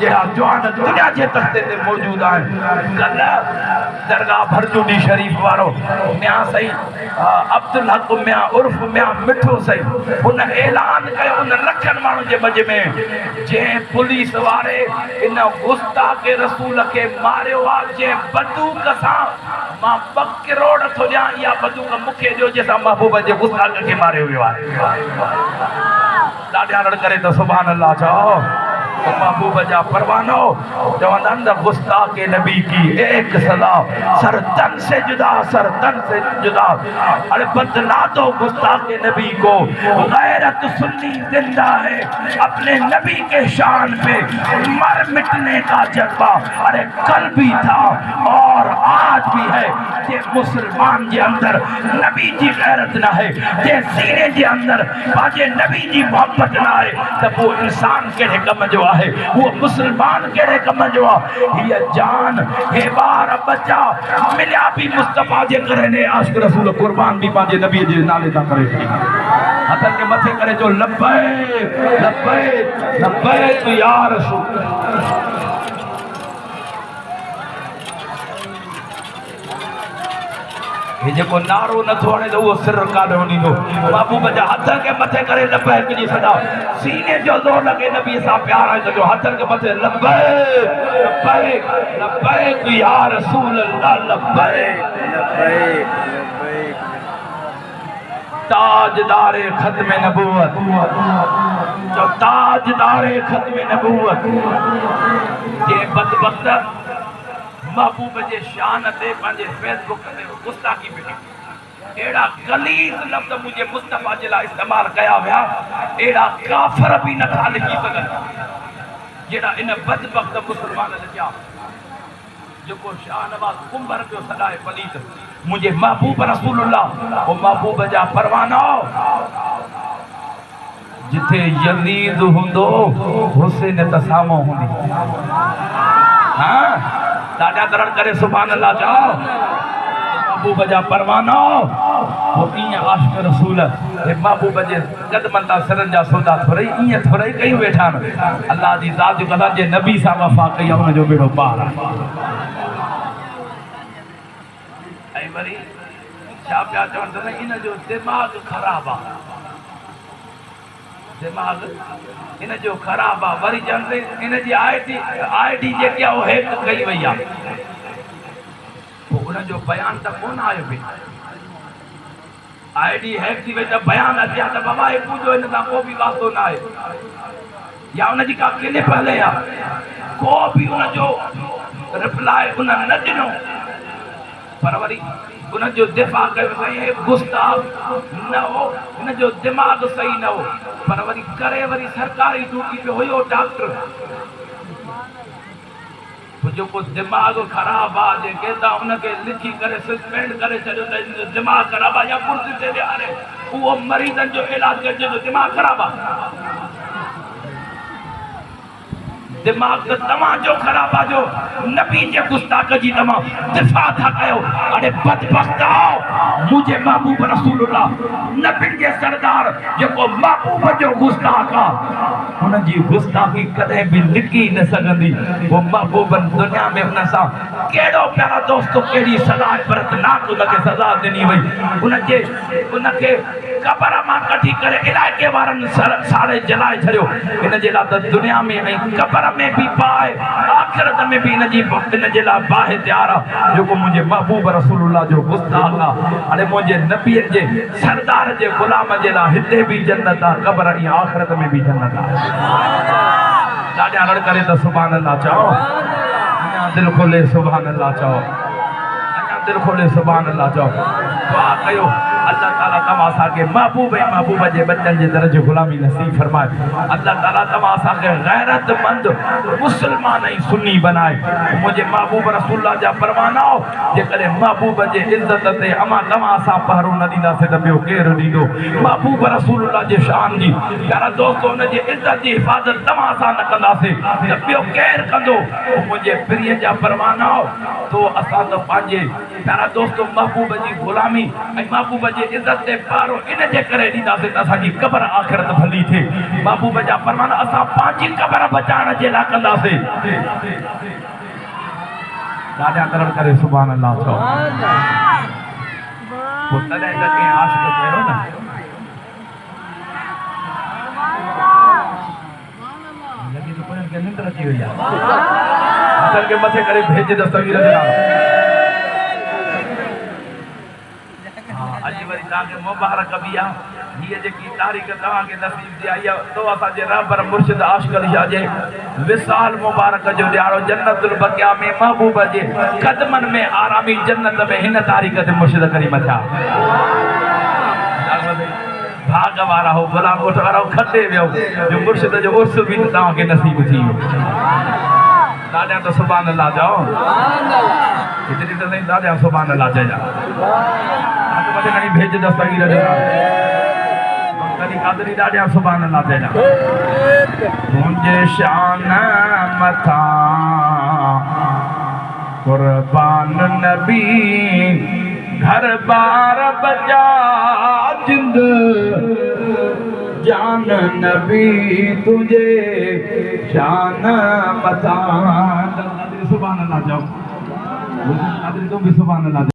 जड़ा जवान दुनिया जे तख्ते ते मौजूद आहिनि। कल दरगाह भरजूडी शरीफ वारो मियां सही अब्दुल हक मियां उर्फ मियां मिठो सही उन ऐलान कयो उन लखनि माण्हू जे मज में जे पुलिस वारे इन गुस्ताखे रसूल के मारियो आहे जे बंदूक सां मां 2 करोड़ थो ॾियां इहा बंदूक मूंखे ॾियो जंहिंसां महबूब जे गुस्ताख खे मारियो वियो आहे। ॾाढा रड़ करे त सुभान अल्लाह चओ। महबूब जा परवानो जवानंद गुस्ताख नबी की एक सदा सर तन से जुदा सर तन से जुदा। अरे बदला दो गुस्ताख नबी को गैरत सुन्नी जिंदा है अपने नबी के शान पे मर मिटने का जज्बा। अरे कल भी था और आज भी है जे मुसलमान जे अंदर नबी जी गैरत ना है जे सीने जे अंदर बाजे नबी जी मोहब्बत ना है तो वो इंसान केड़े कम जो है वो मुसलमान केड़े कम जो है। ये जान हे बार बच्चा मिलिया भी मुस्तफा जे करे ने आशिक रसूल कुर्बान भी पाजे नबी जे नाले ता करे हथन के मथे करे जो लब्बैक लब्बैक लब्बैक या रसूल। ये जेको नारो नथो हणे तो वो सिर काढो ॾींदो। महबूब जा हथ के मथे करे लब्बैक जी सदा सीने जो ज़ोर लगे नबी सां प्यार आहे जो हथन के मथे लब्बैक लब्बैक लब्बैक या रसूल अल्लाह लब्बैक लब्बैक लब्बैक। ताजदारे खत्म नबूवत जो ताजदारे खत्म नबूवत ये बदबख्त महबूब जे शान ते पंहिंजे फेसबुक ते गुस्ताखी पई एड़ा गलीज़ लफ्ज़ मुझे मुस्तफा जे लाइ इस्तेमाल कया विया एड़ा काफर भी नथा लिखी सघनि जेड़ा इन बदबख्त मुसलमान लिखिया जेको शाहनवाज़ कुंभर पियो सॾाए पलीत मुझे महबूब रसूलुल्लाह ओ महबूब जा परवानो जिथे यज़ीद हुंदो हुसैन त साम्हूं हूंदी। हाँ दादा दरण करे सुभान अल्लाह जाओ। महबूब जा परवानो वो इया आशिक रसूल ए महबूब जे कदमन ता सरन जा सौदा थोरई इया थोरई कई वेठा अल्लाह दी जात जो कदा जे नबी सा वफा कई उन जो बेड़ो पार आई वरी छा पिया चवण त इन जो दिमाग खराब आ दिमाग इन जो खराब आ वरी जंदे इन जी आईडी जेकी आ हैक कई वई आ उन जो बयान त कोन आयो बे आईडी हैक थी वई त बयान अचिया त बाबा हे पूजो इन सां को भी वास्तो ना आहे या उन जी का क्लिप हले आ को भी उन जो रिप्लाई उन न ॾिनो पर वरी उन जो दिफ़ा कयो सही गुस्ताख न हो उन जो दिमाग़ सही न हो पर वरी करे वरी सरकारी ड्यूटी पे हुयो डॉक्टर जेको दिमाग़ ख़राब आ जे केदा उनके लिखी करे सस्पेंड करे छॾियो त दिमाग़ ख़राब आ या कुर्सी ते विहारे उहो मरीज़न जो इलाज करे जो दिमाग़ ख़राब आ दिमाग तो तव्हांजो ख़राब आ जो नबी जे गुस्ताख जी तव्हां दिफ़ा था कयो। अरे बदबख्तो मुझे महबूब रसूलुल्लाह नबी जे सरदार जेको महबूब जो गुस्ताख आ उन जी गुस्ताखी कदे भी लिखी न सघंदी वो महबूब दुनिया में उन सां केड़ो प्यारा दोस्तो केड़ी सदा बरतनाक उनके सजा ॾिनी वई उनके कबर मां कढी करे इलाइके वारनि साड़े जलाए छॾियो इन जे लाइ त दुनिया में ऐं कबर में भी पाए आखिरत में भी इन जे लाइ बाहि तैयार आ जेको मुंहिंजे महबूब रसूलुल्लाह जो गुस्ताख आ। अरे मुंहिंजे नबी जे सरदार जे गुलाम जे लाइ हिते भी जन्नत आ कबर ऐं आखिरत में भी जन्नत आ। ॾाढा रड़ करे त सुभान अल्लाह चओ अञा दिल खोले सुभान अल्लाह चओ अञा दिल खोले सुभान अल्लाह चओ दुआ कयो अल्लाह ताला तव्हां असांखे महबूब ऐं महबूब जे बचन जे दर जो गुलामी नसीब फरमाए। अल्लाह ताला तव्हां असांखे गैरतमंद मुसलमान ऐं सुन्नी बनाए। मुंहिंजे महबूब रसूलुल्लाह जा परवाना जेकॾहिं महबूब जे इज़त ते अमा तव्हां असां पहिरो न ॾींदासीं त ॿियो केरु ॾींदो। महबूब रसूलुल्लाह जे शान जी प्यारा दोस्तो हुन जी इज़त जी हिफ़ाज़त तव्हां असां न कंदासीं त ॿियो केरु कंदो। मुंहिंजे प्रिय जा परवाना तो असां त पंहिंजे प्यारा दोस्तो महबूब जी गुलामी ऐं महबूब जी इज्जत दे पारो इन जे करे ॾींदासीं त असांजी क़बर आख़िरत भली थे महबूब जा फरमान असां पंहिंजी क़बर बचाइण जे लाइ कंदासीं ॾाढा करण करे सुभान अल्लाह चओ पोइ तॾहिं त कंहिं आशिक़ चयो न लॻे थो पियो के निंड अची वई आहे असल के मथे करे भेज दस्तगीर जे नालो अॼु वरी तव्हांखे मुबारक बि आहे हीअ जेकी तारीख़ तव्हांखे नसीब थी आहे इहा तो असांजे रहबर मुर्शिद आशिक़ अली शाह जे विसाल मुबारक जो ॾियारो जन्नतुल बक़िया में महबूब जे क़दमनि में आरामी जन्नत में हिन तारीख़ ते मुर्शिद करीम थिया भाग वारा हो गुलाम ॻोठ वारा हो खटे वियो जो मुर्शिद जो उर्स बि तव्हांखे नसीब थी वियो ॾाढा त सुभान अल्लाह चओ हेतिरी त नहीं ॾाढा सुभान अल्लाह चइजा मथे खणी भेज दस्तगीर जो कॾहिं कादरी ॾाढा सुभान अल्लाह चइजा तुंहिंजे शान मथा कुर्बान नबी घर बार बचा जिंद जान नबी तुझे शान मथा सुभान अल्लाह चओ तुम भी सुभान अल्लाह